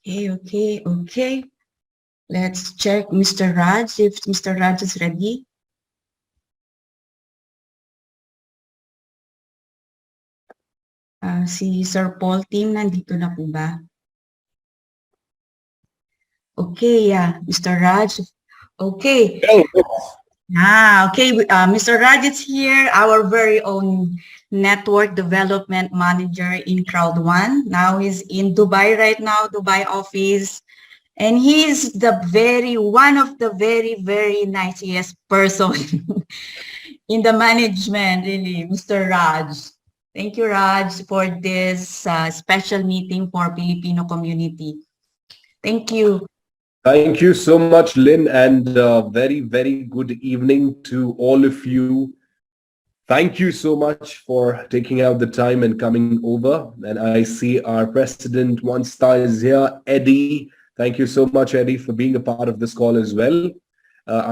Okay. Let's check Mr. Raj, if Mr. Raj is ready. Si Sir Paul Tim, nandito na po ba? Okay, Mr. Raj. Okay. Okay. Mr. Raj is here, our very own network development manager in CROWD1. Now he's in Dubai right now, Dubai office. And he's one of the very nicest person in the management, really, Mr. Raj. Thank you, Raj, for this special meeting for Filipino community. Thank you. Thank you so much, Lynn, and very good evening to all of you. Thank you so much for taking out the time and coming over. And I see our president, One Star, is here. Eddie, thank you so much, Eddie, for being a part of this call as well.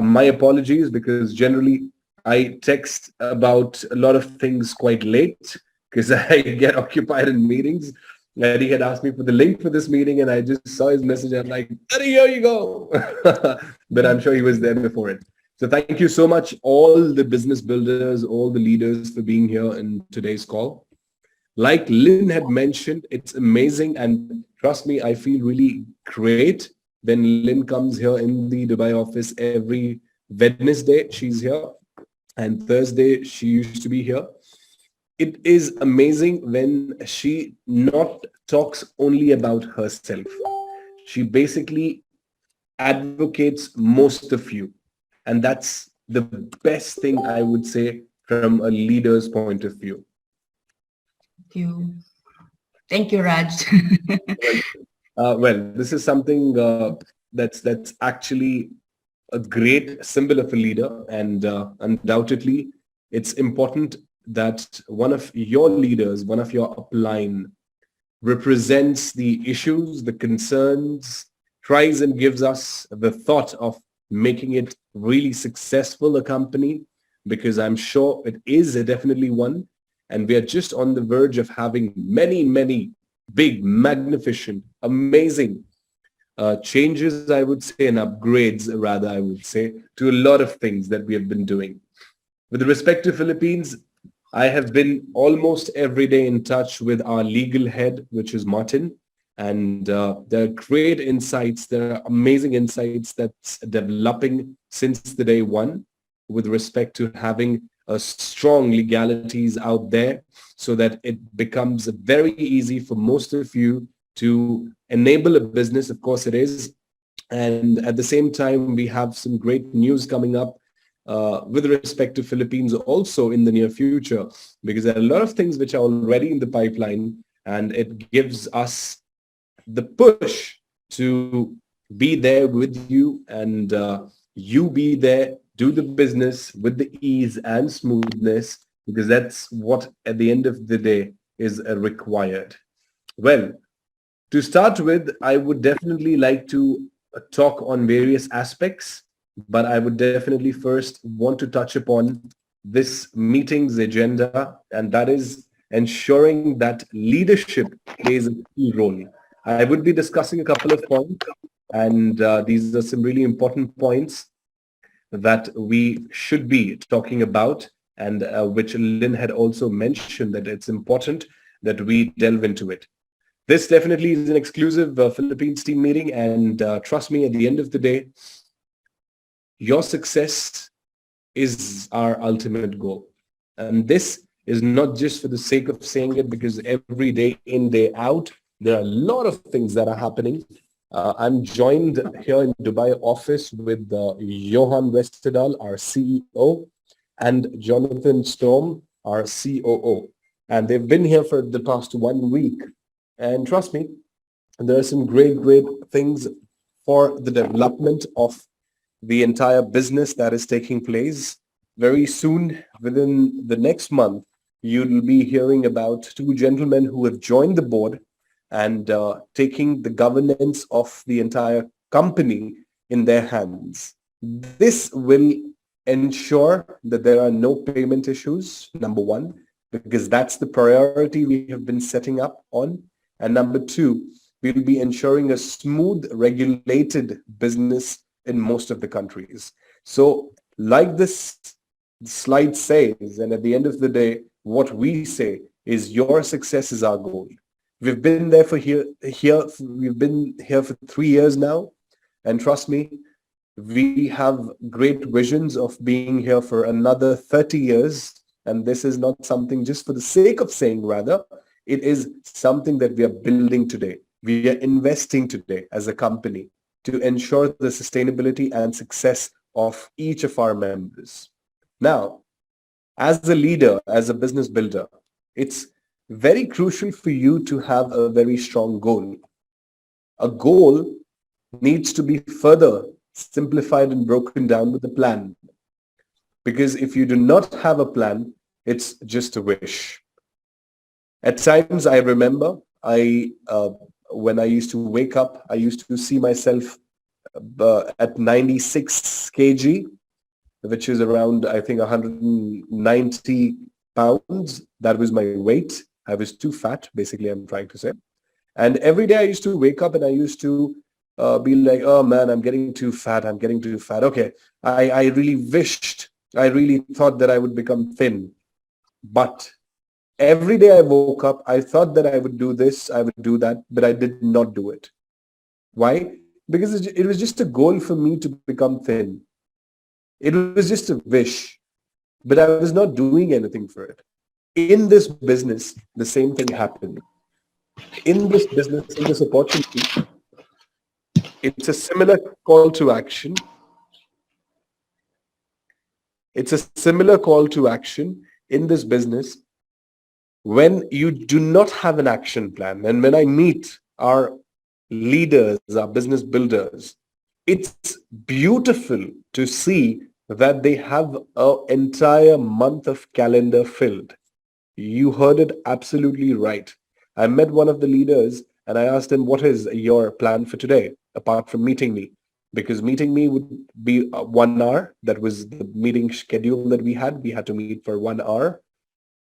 My apologies because generally I text about a lot of things quite late because I get occupied in meetings. Eddie had asked me for the link for this meeting and I just saw his message. I'm like, Eddie, here you go. But I'm sure he was there before it. So thank you so much, all the business builders, all the leaders for being here in today's call. Like Lynn had mentioned, it's amazing. And trust me, I feel really great when Lynn comes here in the Dubai office every Wednesday. She's here. And Thursday, she used to be here. It is amazing when she not talks only about herself. She basically advocates most of you. And that's the best thing I would say from a leader's point of view. Thank you, Raj. Well, this is something that's actually a great symbol of a leader, and undoubtedly, it's important that one of your leaders, one of your upline, represents the issues, the concerns, tries and gives us the thought of making it really successful a company, because I'm sure it is definitely one. And we are just on the verge of having many big, magnificent, amazing changes, I would say, and upgrades, rather, I would say, to a lot of things that we have been doing. With respect to Philippines, I have been almost every day in touch with our legal head, which is Martin. And there are great insights. There are amazing insights that's developing since the day one with respect to having strong legalities out there so that it becomes very easy for most of you to enable a business. Of course it is. And at the same time, we have some great news coming up with respect to Philippines also in the near future, because there are a lot of things which are already in the pipeline, and it gives us the push to be there with you, and you be there, do the business with the ease and smoothness, because that's what at the end of the day is required. Well, to start with, I would definitely like to talk on various aspects, but I would definitely first want to touch upon this meeting's agenda, and that is ensuring that leadership plays a key role. I would be discussing a couple of points, and these are some really important points that we should be talking about, and which Lynn had also mentioned that it's important that we delve into it. This definitely is an exclusive Philippines team meeting, and trust me, at the end of the day, your success is our ultimate goal. And this is not just for the sake of saying it, because every day in, day out, there are a lot of things that are happening. I'm joined here in Dubai office with Johan Westerdahl, our CEO, and Jonathan Storm, our COO. And they've been here for the past 1 week. And trust me, there are some great things for the development of the entire business that is taking place. Very soon, within the next month, you'll be hearing about two gentlemen who have joined the board and taking the governance of the entire company in their hands. This will ensure that there are no payment issues, number one, because that's the priority we have been setting up on. And number two, we'll be ensuring a smooth, regulated business in most of the countries. So like this slide says, and at the end of the day, what we say is your success is our goal. We've been there for we've been here for 3 years now. And trust me, we have great visions of being here for another 30 years. And this is not something just for the sake of saying, rather, it is something that we are building today. We are investing today as a company to ensure the sustainability and success of each of our members. Now, as a leader, as a business builder, it's very crucial for you to have a very strong goal. A goal needs to be further simplified and broken down with a plan. Because if you do not have a plan, it's just a wish. At times, I remember when I used to wake up, I used to see myself at 96 kg, which is around, I think, 190 pounds. That was my weight. I was too fat, basically, I'm trying to say. And every day I used to wake up and I used to be like, oh man, I'm getting too fat. I'm getting too fat. Okay. I really thought that I would become thin. But every day I woke up, I thought that I would do this, I would do that, but I did not do it. Why? Because it was just a goal for me to become thin. It was just a wish, but I was not doing anything for it. In this business, the same thing happened. In this business, in this opportunity, it's a similar call to action. It's a similar call to action in this business when you do not have an action plan. And when I meet our leaders, our business builders, it's beautiful to see that they have an entire month of calendar filled. You heard it absolutely right. I met one of the leaders and I asked him, what is your plan for today, apart from meeting me? Because meeting me would be 1 hour. That was the meeting schedule that we had. We had to meet for 1 hour.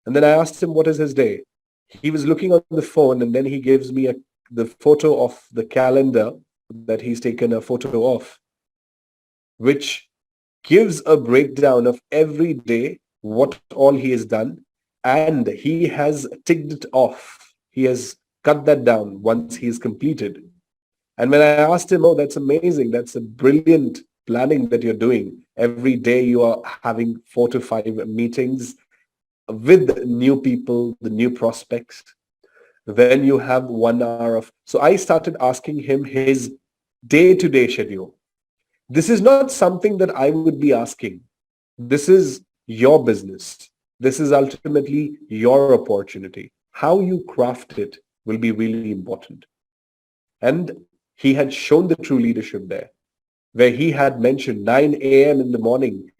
And then I asked him, what is his day? He was looking on the phone and then he gives me the photo of the calendar that he's taken a photo of, which gives a breakdown of every day, what all he has done. And he has ticked it off. He has cut that down once he's completed. And when I asked him, oh, that's amazing. That's a brilliant planning that you're doing. Every day you are having 4 to 5 meetings with new people, the new prospects. Then you have 1 hour of... So I started asking him his day-to-day schedule. This is not something that I would be asking. This is your business. This is ultimately your opportunity. How you craft it will be really important. And he had shown the true leadership there, where he had mentioned 9 a.m. in the morning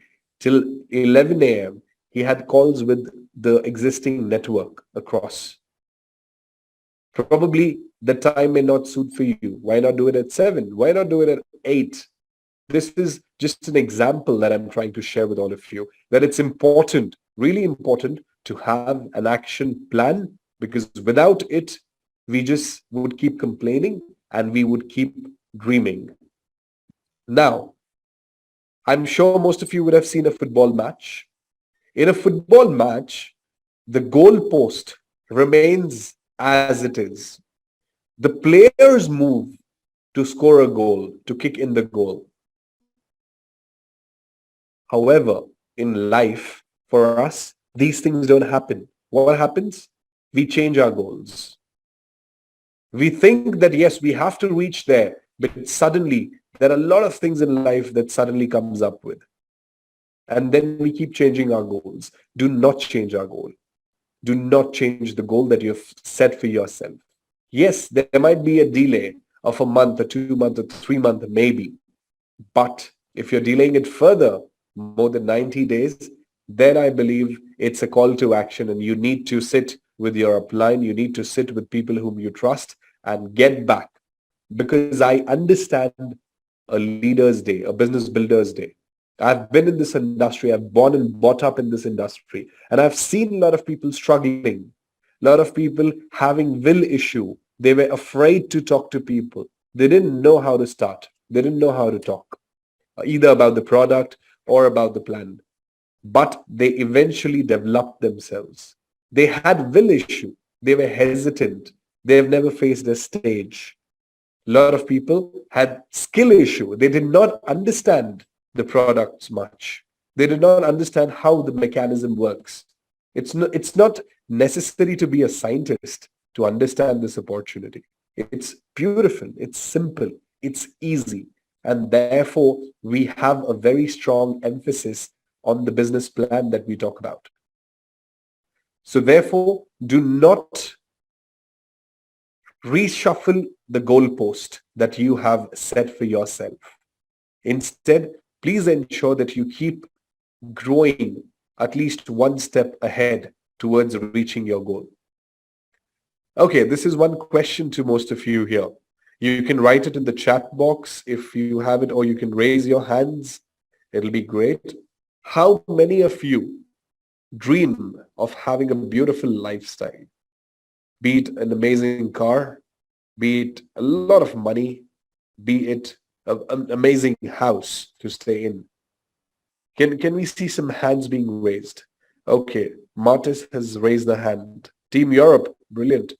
till 11 a.m. He had calls with the existing network across. Probably the time may not suit for you. Why not do it at 7? Why not do it at 8? This is just an example that I'm trying to share with all of you, that it's important, really important to have an action plan, because without it, we just would keep complaining and we would keep dreaming. Now, I'm sure most of you would have seen a football match. In a football match, the goalpost remains as it is. The players move to score a goal, to kick in the goal. However, in life, for us, these things don't happen. What happens? We change our goals. We think that, yes, we have to reach there, but suddenly there are a lot of things in life that suddenly comes up with. And then we keep changing our goals. Do not change our goal. Do not change the goal that you've set for yourself. Yes, there might be a delay of a month or 2 months or 3 months, maybe. But if you're delaying it further, more than 90 days, then I believe it's a call to action and you need to sit with your upline. You need to sit with people whom you trust and get back. Because I understand a leader's day, a business builder's day. I've been in this industry. I've born and brought up in this industry. And I've seen a lot of people struggling, a lot of people having will issue, They were afraid to talk to people. They didn't know how to start. They didn't know how to talk, either about the product or about the plan. But they eventually developed themselves. They had will issue. They were hesitant. They have never faced a stage. A lot of people had skill issue. They did not understand the products much. They did not understand how the mechanism works. It's not necessary to be a scientist to understand this opportunity. It's beautiful. It's simple. It's easy. And therefore, we have a very strong emphasis on the business plan that we talk about. So therefore, do not reshuffle the goalpost that you have set for yourself. Instead, please ensure that you keep growing at least one step ahead towards reaching your goal. Okay, this is one question to most of you here. You can write it in the chat box if you have it, or you can raise your hands. It'll be great. How many of you dream of having a beautiful lifestyle? Be it an amazing car, be it a lot of money, be it an amazing house to stay in. Can we see some hands being raised? Okay, Martis has raised the hand. Team Europe, brilliant.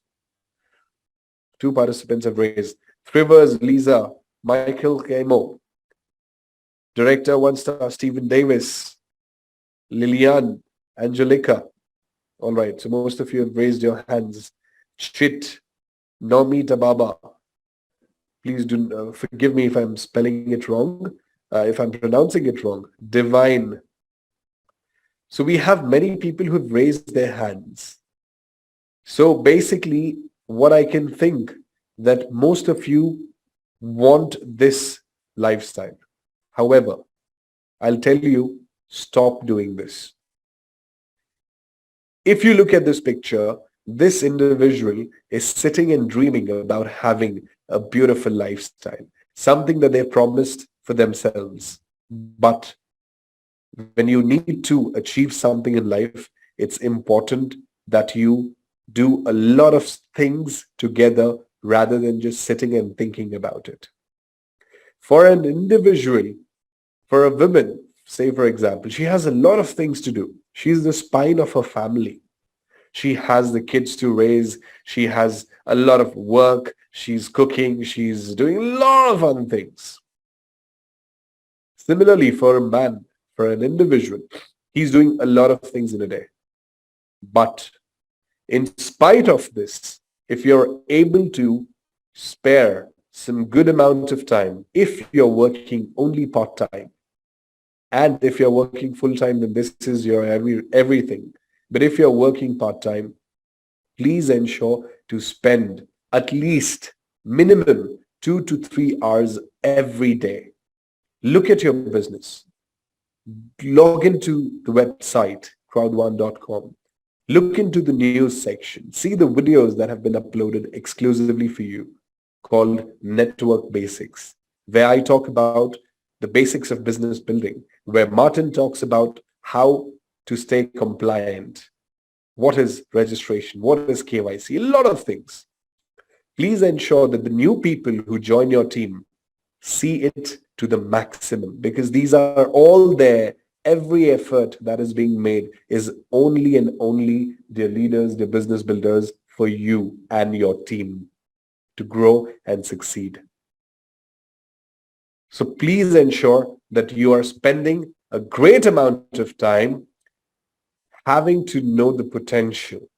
2 participants have raised. Thrivers, Lisa, Michael Kemo, Director 1 Star, Stephen Davis, Lilian, Angelica. All right, so most of you have raised your hands. Chit, Nomita Baba. Please do forgive me if I'm spelling it wrong, if I'm pronouncing it wrong. Divine. So we have many people who've raised their hands. So basically, what I can think that most of you want this lifestyle. However, I'll tell you, stop doing this. If you look at this picture, this individual is sitting and dreaming about having a beautiful lifestyle, something that they promised for themselves. But when you need to achieve something in life, it's important that you do a lot of things together rather than just sitting and thinking about it. For an individual, for a woman, say for example, she has a lot of things to do. She's the spine of her family. She has the kids to raise. She has a lot of work. She's cooking. She's doing a lot of other things. Similarly, for a man, for an individual, he's doing a lot of things in a day. But in spite of this, if you're able to spare some good amount of time, if you're working only part-time, and if you're working full-time, then this is your everything. But if you're working part-time, please ensure to spend at least minimum 2 to 3 hours every day. Look at your business. Log into the website, crowd1.com. Look into the news section. See the videos that have been uploaded exclusively for you called Network Basics, where I talk about the basics of business building, where Martin talks about how to stay compliant. What is registration? What is KYC? A lot of things. Please ensure that the new people who join your team see it to the maximum, because these are all there. Every effort that is being made is only and only their leaders, their business builders for you and your team to grow and succeed. So please ensure that you are spending a great amount of time having to know the potential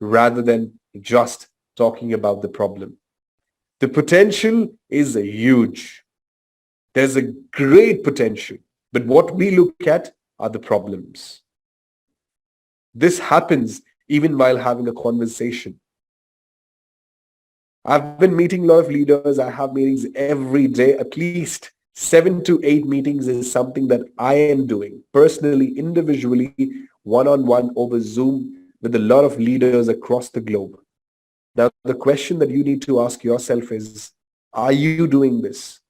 rather than just talking about the problem. The potential is huge. There's a great potential, but what we look at are the problems. This happens even while having a conversation. I've been meeting a lot of leaders. I have meetings every day. At least 7 to 8 meetings is something that I am doing personally, individually, one-on-one over Zoom with a lot of leaders across the globe. Now, the question that you need to ask yourself is, are you doing this?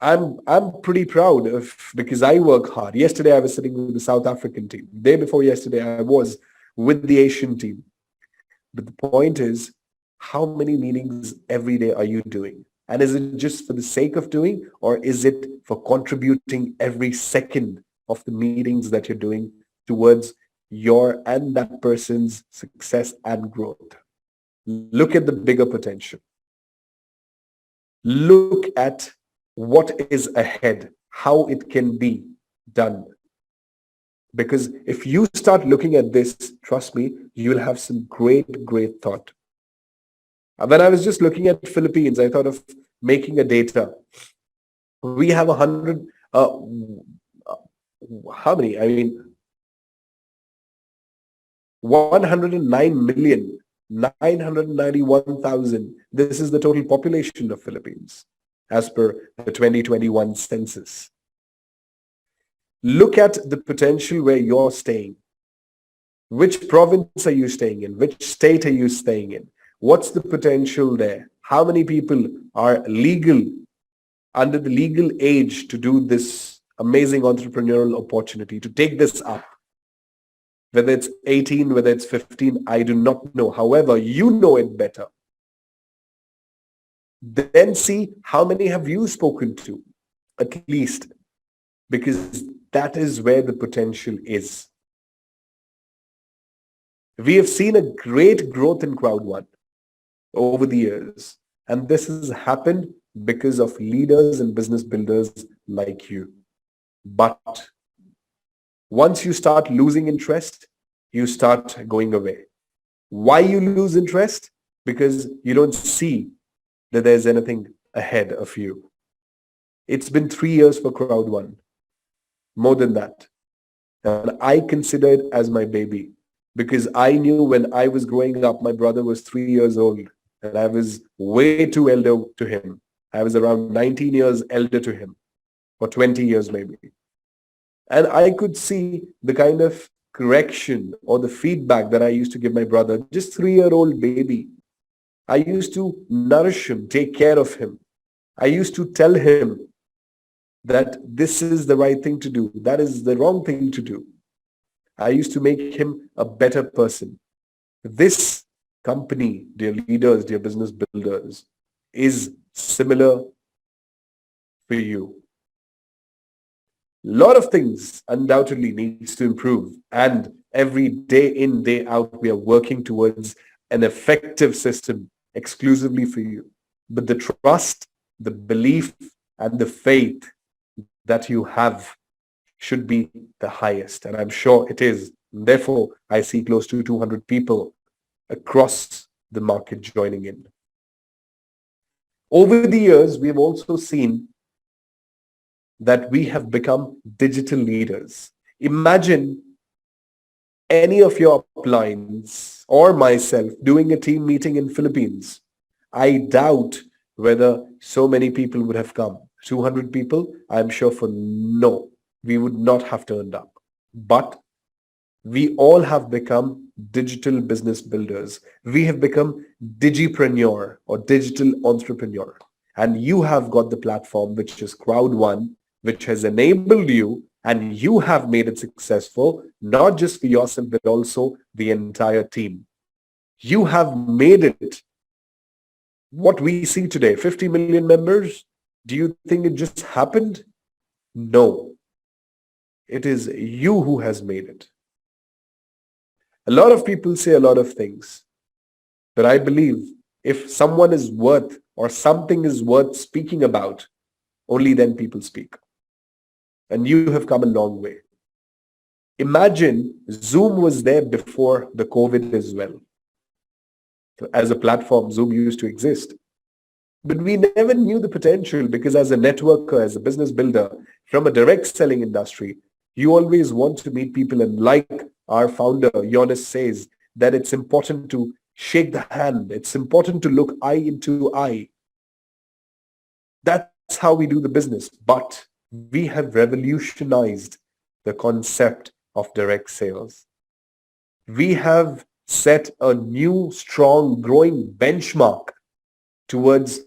I'm pretty proud of, because I work hard. Yesterday, I was sitting with the South African team. The day before yesterday, I was with the Asian team. But the point is, How many meetings every day are you doing? And is it just for the sake of doing, or is it for contributing every second of the meetings that you're doing towards your and that person's success and growth? Look at the bigger potential. Look at what is ahead, how it can be done. Because if you start looking at this, trust me, you'll have some great thought. When I was just looking at Philippines, I thought of making a data. We have 100, how many? I mean, 109,991,000. This is the total population of Philippines as per the 2021 census. Look at the potential where you're staying. Which province are you staying in? Which state are you staying in? What's the potential there? How many people are legal, under the legal age to do this amazing entrepreneurial opportunity, to take this up? Whether it's 18, whether it's 15, I do not know. However, you know it better. Then see how many have you spoken to, at least, because that is where the potential is. We have seen a great growth in CROWD1 over the years, and this has happened because of leaders and business builders like you. But once you start losing interest, you start going away. Why you lose interest? Because you don't see that there's anything ahead of you. It's been 3 years for CROWD1, more than that. And I consider it as my baby, because I knew when I was growing up, my brother was 3 years old and I was way too elder to him. I was around 19 years elder to him, or 20 years maybe. And I could see the kind of correction or the feedback that I used to give my brother, just 3-year-old baby. I used to nourish him, take care of him. I used to tell him that this is the right thing to do, that is the wrong thing to do. I used to make him a better person. This company, dear leaders, dear business builders, is similar for you. A lot of things undoubtedly needs to improve, and every day in, day out, we are working towards an effective system exclusively for you. But the trust, the belief, and the faith that you have should be the highest, and I'm sure it is. Therefore, I see close to 200 people across the market joining in. Over the years, we have also seen that we have become digital leaders. Imagine any of your uplines or myself doing a team meeting in Philippines. I doubt whether so many people would have come. 200 people, I'm sure for no, we would not have turned up. But we all have become digital business builders. We have become digipreneur or digital entrepreneur. And you have got the platform, which is CROWD1, which has enabled you, and you have made it successful, not just for yourself, but also the entire team. You have made it what we see today, 50 million members. Do you think it just happened? No. It is you who has made it. A lot of people say a lot of things, but I believe if someone is worth or something is worth speaking about, only then people speak. And you have come a long way. Imagine Zoom was there before the COVID as well. As a platform, Zoom used to exist. But we never knew the potential, because as a networker, as a business builder, from a direct selling industry, you always want to meet people. And like our founder, Jonas, says, that it's important to shake the hand. It's important to look eye into eye. That's how we do the business. But we have revolutionized the concept of direct sales. We have set a new, strong, growing benchmark towards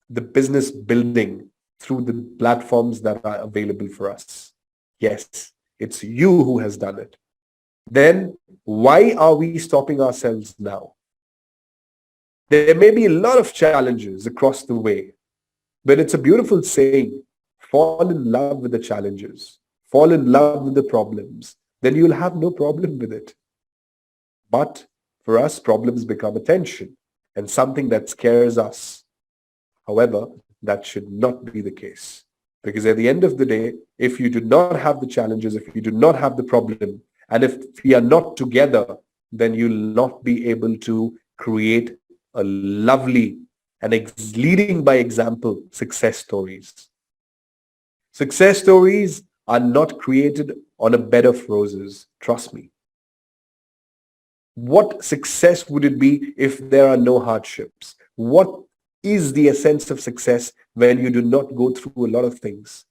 the business building through the platforms that are available for us. Yes, it's you who has done it. Then why are we stopping ourselves now? There may be a lot of challenges across the way, but it's a beautiful saying, fall in love with the challenges, fall in love with the problems, then you'll have no problem with it. But for us, problems become a tension and something that scares us. However, that should not be the case. Because at the end of the day, if you do not have the challenges, if you do not have the problem, and if we are not together, then you'll not be able to create a lovely and leading by example success stories. Success stories are not created on a bed of roses. Trust me. What success would it be if there are no hardships? What is the essence of success when you do not go through a lot of things?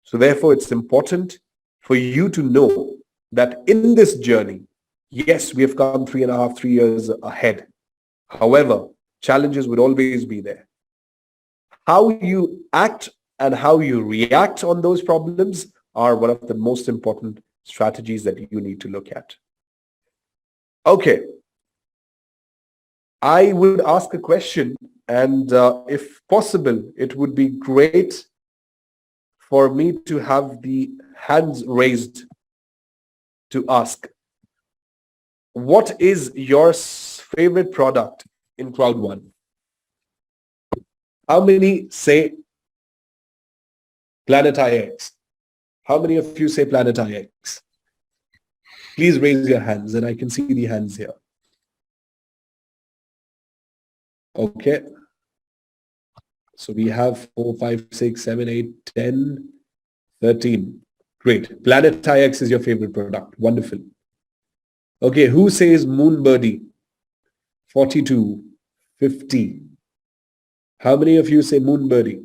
So therefore, it's important for you to know that in this journey, yes, we have come 3.5, 3 years ahead. However, challenges would always be there. How you act and how you react on those problems are one of the most important strategies that you need to look at. Okay, I would ask a question, and if possible, it would be great for me to have the hands raised to ask, what is your favorite product in CROWD1? How many say Planet IX? How many of you say Planet IX? Please raise your hands, and I can see the hands here. Okay. So we have 4, 5, 6, 7, 8, 10, 13. Great. Planet IX is your favorite product. Wonderful. Okay, who says Moon Birdie? 42, 50. How many of you say Moon Birdie?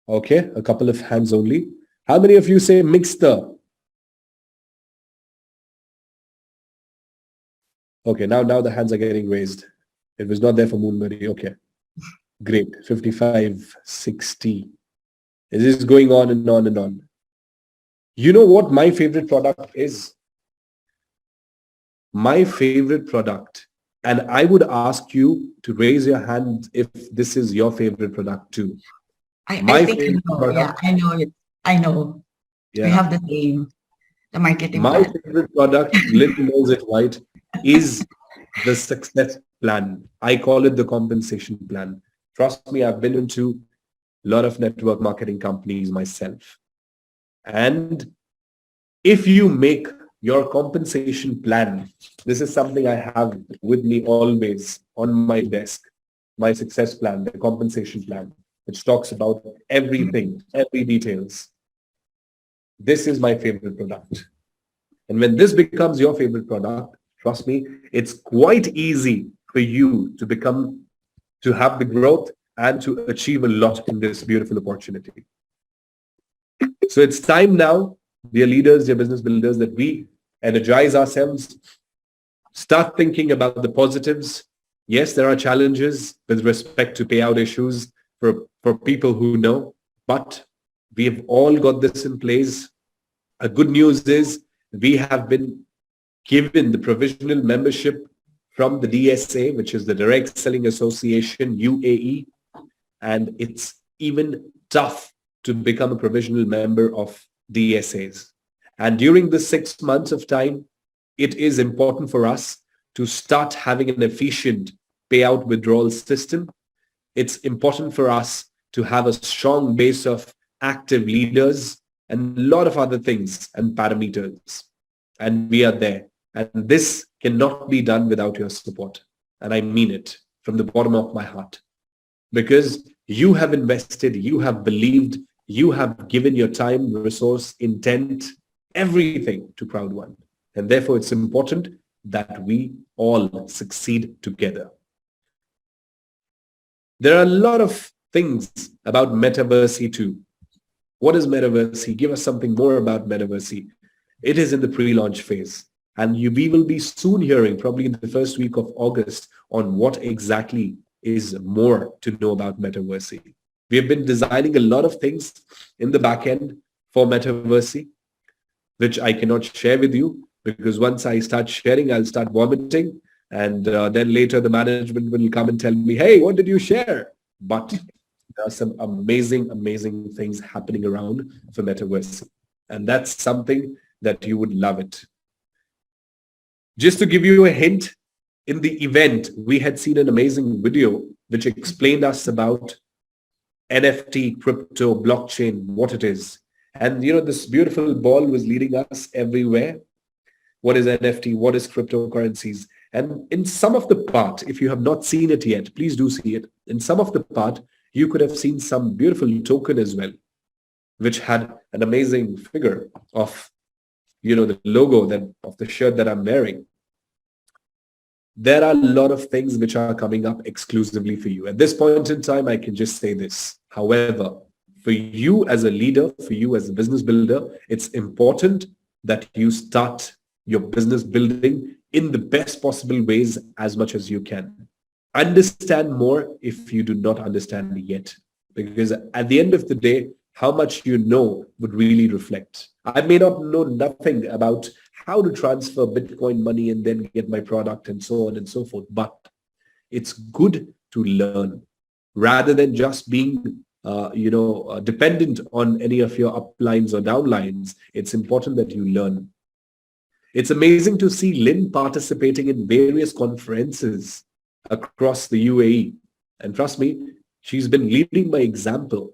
Okay, a couple of hands only. How many of you say Mixter? Okay, now the hands are getting raised. It was not there for Moon Birdie. Okay, great. 55, 60. This is going on and on and on. You know what my favorite product is? My favorite product, and I would ask you to raise your hand if this is your favorite product too. I think I know. Yeah, I know it. I know. Yeah. We have the same, the marketing My plan. favorite product, Lynn knows it right, is the success plan. I call it the compensation plan. Trust me, I've been into a lot of network marketing companies myself. And if you make your compensation plan, this is something I have with me always on my desk, my success plan, the compensation plan, which talks about everything, every details. This is my favorite product. And when this becomes your favorite product, trust me, it's quite easy for you to have the growth and to achieve a lot in this beautiful opportunity. So it's time now, dear leaders, dear business builders, that we energize ourselves, start thinking about the positives. Yes, there are challenges with respect to payout issues for people who know, but we've all got this in place. A good news is we have been given the provisional membership from the DSA, which is the Direct Selling Association, UAE, and it's even tough to become a provisional member of DSAs. And during the 6 months of time, it is important for us to start having an efficient payout withdrawal system. It's important for us to have a strong base of active leaders and a lot of other things and parameters. And we are there. And this cannot be done without your support. And I mean it from the bottom of my heart. Because you have invested, you have believed, you have given your time, resource, intent, everything to CROWD1. And therefore, it's important that we all succeed together. There are a lot of things about Metaversity too. What is Metaversity? Give us something more about Metaversity. It is in the pre-launch phase. And we will be soon hearing, probably in the first week of August, on what exactly is more to know about Metaversity. We have been designing a lot of things in the back end for Metaversity, which I cannot share with you because once I start sharing, I'll start vomiting. And then later the management will come and tell me, hey, what did you share? But there are some amazing, amazing things happening around for metaverse. And that's something that you would love it. Just to give you a hint, in the event, we had seen an amazing video which explained us about NFT, crypto, blockchain, what it is. And this beautiful ball was leading us everywhere. What is NFT? What is cryptocurrencies? And in some of the part, if you have not seen it yet, please do see it. In some of the part, you could have seen some beautiful token as well, which had an amazing figure of, the logo of the shirt that I'm wearing. There are a lot of things which are coming up exclusively for you. At this point in time, I can just say this. However, for you as a leader, for you as a business builder, it's important that you start your business building in the best possible ways as much as you can. Understand more if you do not understand yet, because at the end of the day, how much you know would really reflect. I may not know nothing about how to transfer Bitcoin money and then get my product and so on and so forth, but it's good to learn rather than just being dependent on any of your uplines or downlines. It's important that you learn. It's amazing to see Lynn participating in various conferences across the UAE. And trust me, she's been leading by example.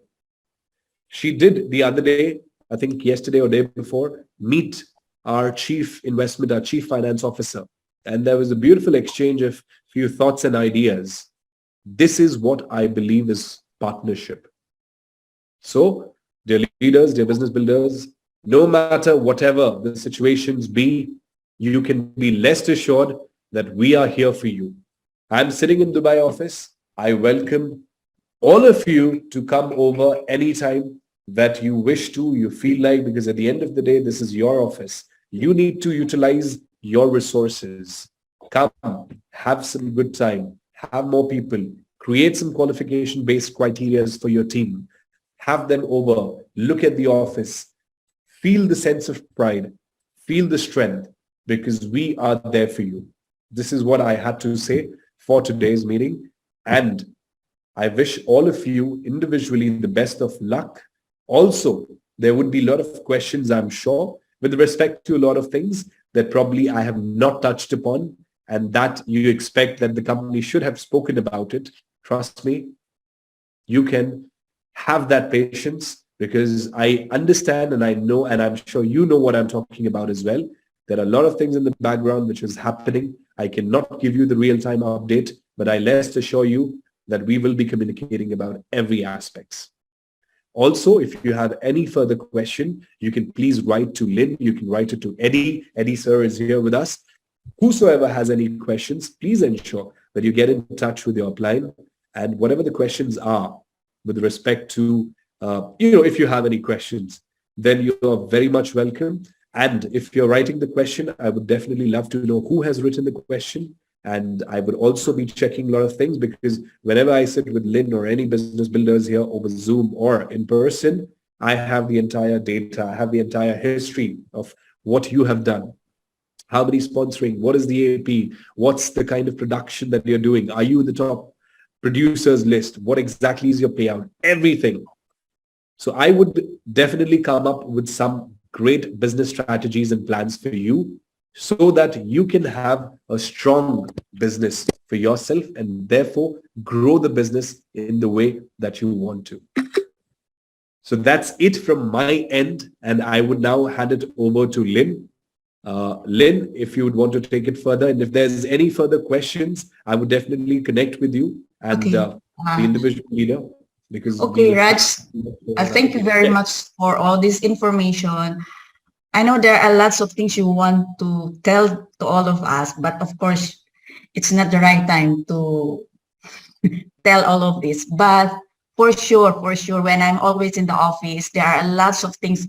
She did the other day, I think yesterday or day before, meet our chief investment, our chief finance officer. And there was a beautiful exchange of few thoughts and ideas. This is what I believe is partnership. So, dear leaders, dear business builders, no matter whatever the situations be, you can be rest assured that we are here for you. I'm sitting in Dubai office. I welcome all of you to come over anytime that you wish to, you feel like, because at the end of the day, this is your office. You need to utilize your resources. Come, have some good time, have more people, create some qualification-based criteria for your team, have them over, look at the office, feel the sense of pride, feel the strength, because we are there for you. This is what I had to say for today's meeting. And I wish all of you individually the best of luck. Also, there would be a lot of questions, I'm sure, with respect to a lot of things that probably I have not touched upon and that you expect that the company should have spoken about it. Trust me, you can have that patience because I understand and I know, and I'm sure you know what I'm talking about as well. There are a lot of things in the background which is happening. I cannot give you the real-time update, but I rest assure you that we will be communicating about every aspects. Also, if you have any further question, you can please write to Lynn. You can write it to Eddie. Eddie, sir, is here with us. Whosoever has any questions, please ensure that you get in touch with your upline. And whatever the questions are with respect to, if you have any questions, then you are very much welcome. And if you're writing the question, I would definitely love to know who has written the question. And I would also be checking a lot of things because whenever I sit with Lynn or any business builders here over Zoom or in person, I have the entire data. I have the entire history of what you have done. How many sponsoring? What is the AP? What's the kind of production that you're doing? Are you in the top producers list? What exactly is your payout? Everything. So I would definitely come up with some great business strategies and plans for you so that you can have a strong business for yourself and therefore grow the business in the way that you want to. So that's it from my end. And I would now hand it over to Lynn. Lynn, if you would want to take it further, and if there's any further questions, I would definitely connect with you and the individual leader. Because Raj, thank you very much for all this information. I know there are lots of things you want to tell to all of us, but of course, it's not the right time to tell all of this. But for sure, when I'm always in the office, there are lots of things.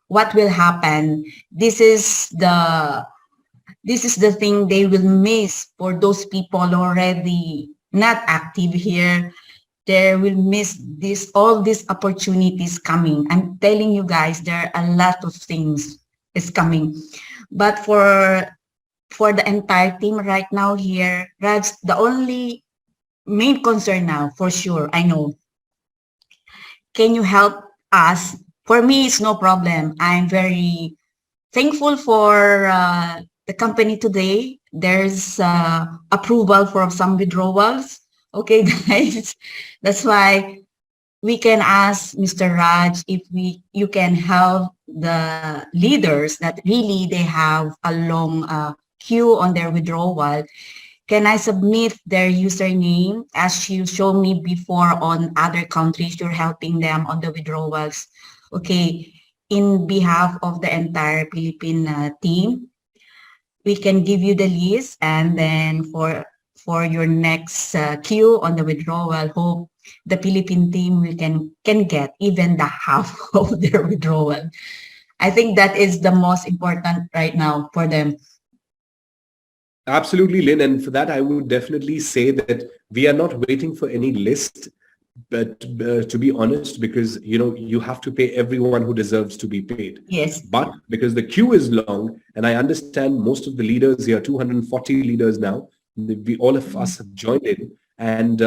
What will happen? This is the thing they will miss for those people already not active here. They will miss all these opportunities coming. I'm telling you guys, there are a lot of things, is coming. But for the entire team right now here, Raj, the only main concern now, for sure, I know, can you help us? For me, it's no problem. I'm very thankful for the company today. There's approval for some withdrawals. Okay, guys. That's why we can ask Mr. Raj if you can help the leaders that really they have a long queue on their withdrawal. Can I submit their username as you showed me before on other countries? You're helping them on the withdrawals. Okay, in behalf of the entire Philippine team, we can give you the list, and then for your next queue on the withdrawal, hope the Philippine team we can get even the half of their withdrawal. I think that is the most important right now for them. Absolutely, Lynn. And for that, I would definitely say that we are not waiting for any list, but to be honest, because you have to pay everyone who deserves to be paid. Yes. But because the queue is long, and I understand most of the leaders here, 240 leaders now, all of us have joined in, and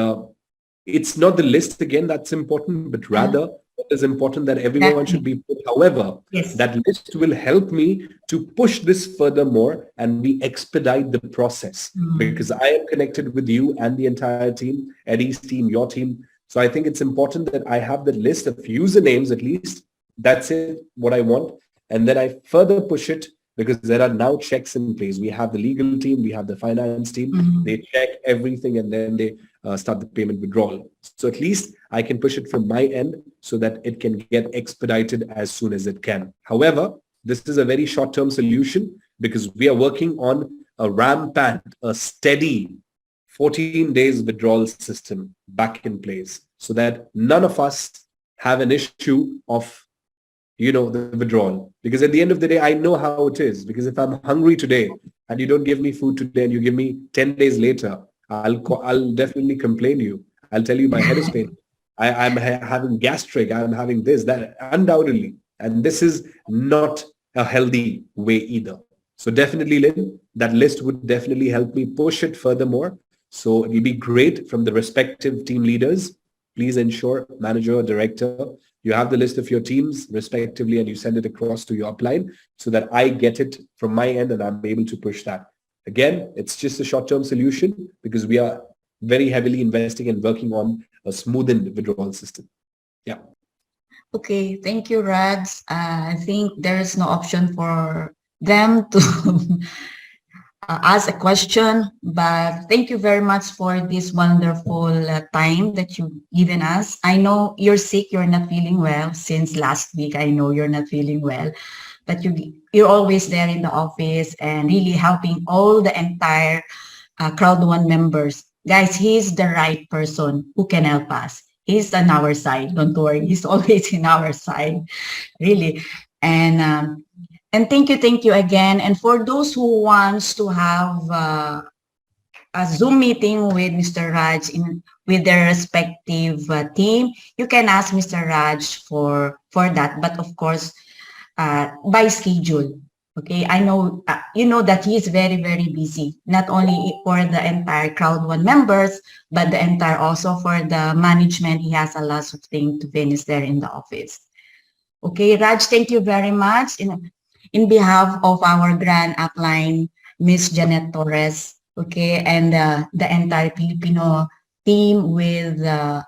it's not the list again that's important, but rather what is important that everyone should be paid. However, yes, that list will help me to push this furthermore, and we expedite the process because I am connected with you and the entire team, Eddie's team, your team. So I think it's important that I have the list of usernames at least. That's it, what I want. And then I further push it because there are now checks in place. We have the legal team, we have the finance team. They check everything and then they start the payment withdrawal. So at least I can push it from my end so that it can get expedited as soon as it can. However, this is a very short-term solution because we are working on a rampant, a steady 14 days withdrawal system back in place so that none of us have an issue of the withdrawal. Because at the end of the day, I know how it is. Because if I'm hungry today and you don't give me food today and you give me 10 days later, I'll definitely complain to you. I'll tell you my head is pain. I'm having gastric. I'm having this, that, undoubtedly. And this is not a healthy way either. So definitely, Lynn, that list would definitely help me push it furthermore. So it will be great from the respective team leaders. Please ensure, manager or director, you have the list of your teams respectively and you send it across to your upline so that I get it from my end and I'm able to push that. Again, it's just a short-term solution because we are very heavily investing and working on a smoothened withdrawal system. Yeah. Okay, thank you, Rags. I think there is no option for them to ask a question, but thank you very much for this wonderful time that you've given us. I know you're sick, you're not feeling well since last week. I know you're not feeling well, but you're always there in the office and really helping all the entire CROWD1 members. Guys, he's the right person who can help us. He's on our side. Don't worry. He's always in our side, really. And thank you again. And for those who wants to have a Zoom meeting with Mr. Raj with their respective team, you can ask Mr. Raj for that. But of course, by schedule. Okay, I know you know that he is very, very busy, not only for the entire CROWD1 members, but the entire also for the management. He has a lot of things to finish there in the office. Okay, Raj, thank you very much. In behalf of our grand upline, Miss Janet Torres, okay, and the entire Filipino team with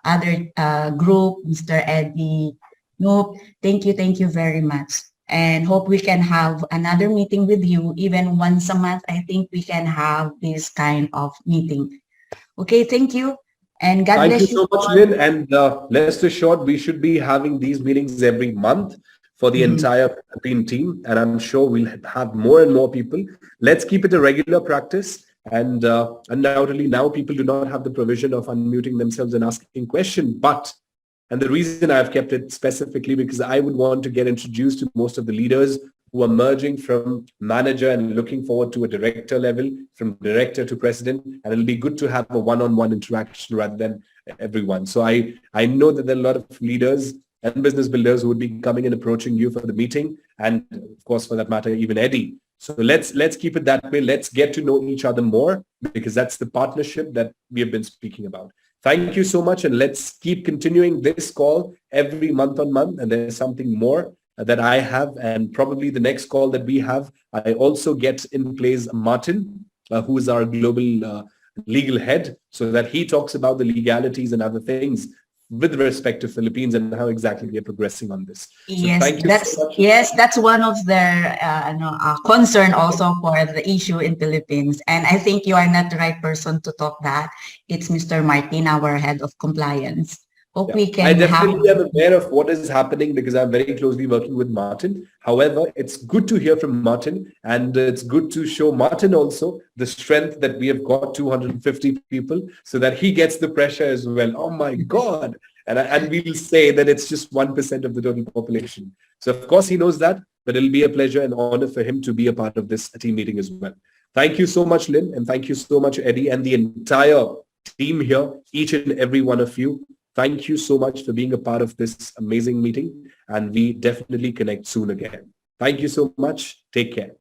other group, Mr. Eddie. Nope, thank you very much. And hope we can have another meeting with you even once a month. I think we can have this kind of meeting. Okay, thank you. And God bless you. Thank you so much, Lynn. And rest assured, we should be having these meetings every month for the entire Philippine team. And I'm sure we'll have more and more people. Let's keep it a regular practice. And undoubtedly, now people do not have the provision of unmuting themselves and asking questions. And the reason I've kept it specifically because I would want to get introduced to most of the leaders who are merging from manager and looking forward to a director level, from director to president. And it'll be good to have a one-on-one interaction rather than everyone. So I know that there are a lot of leaders and business builders who would be coming and approaching you for the meeting, and of course, for that matter, even Eddie. So let's keep it that way. Let's get to know each other more, because that's the partnership that we have been speaking about. Thank you so much, and let's keep continuing this call every month on month. And there's something more that I have, and probably the next call that we have, I also get in place Martin, who is our global legal head, so that he talks about the legalities and other things with respect to Philippines and how exactly we are progressing on this. So Yes, thank you so much. that's one of their concern also for the issue in Philippines. And I think you are not the right person to talk that. It's Mr. Martin, our head of compliance. Hope Yeah. we I can have. definitely am aware of what is happening because I'm very closely working with Martin. However, it's good to hear from Martin, and it's good to show Martin also the strength that we have got 250 people, so that he gets the pressure as well. Oh my God. And we'll say that it's just 1% of the total population. So of course he knows that, but it'll be a pleasure and honor for him to be a part of this team meeting as well. Thank you so much, Lynn, and thank you so much, Eddie, and the entire team here, each and every one of you. Thank you so much for being a part of this amazing meeting, and we definitely connect soon again. Thank you so much. Take care.